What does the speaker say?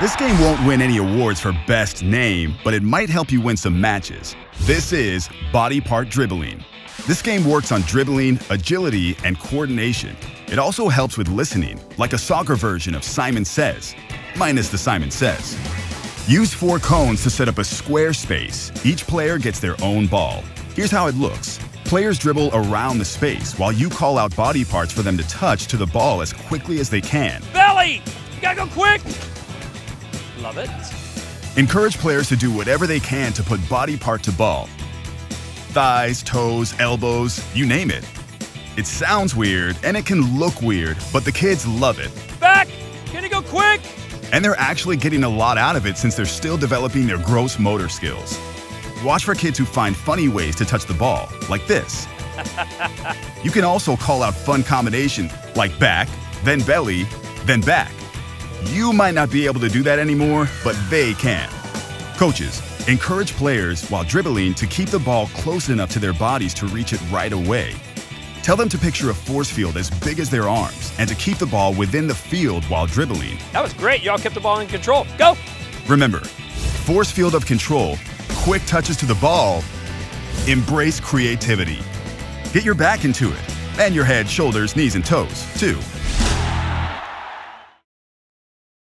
This game won't win any awards for best name, but it might help you win some matches. This is Body Part Dribbling. This game works on dribbling, agility, and coordination. It also helps with listening, like a soccer version of Simon Says, minus the Simon Says. Use 4 cones to set up a square space. Each player gets their own ball. Here's how it looks. Players dribble around the space while you call out body parts for them to touch to the ball as quickly as they can. Belly! You gotta go quick! Love it. Encourage players to do whatever they can to put body part to ball. Thighs, toes, elbows, you name it. It sounds weird and it can look weird, but the kids love it. Back! Can you go quick? And they're actually getting a lot out of it since they're still developing their gross motor skills. Watch for kids who find funny ways to touch the ball, like this. You can also call out fun combinations like back, then belly, then back. You might not be able to do that anymore, but they can. Coaches, encourage players while dribbling to keep the ball close enough to their bodies to reach it right away. Tell them to picture a force field as big as their arms and to keep the ball within the field while dribbling. That was great. Y'all kept the ball in control. Go! Remember, force field of control, quick touches to the ball, embrace creativity. Get your back into it, and your head, shoulders, knees, and toes, too.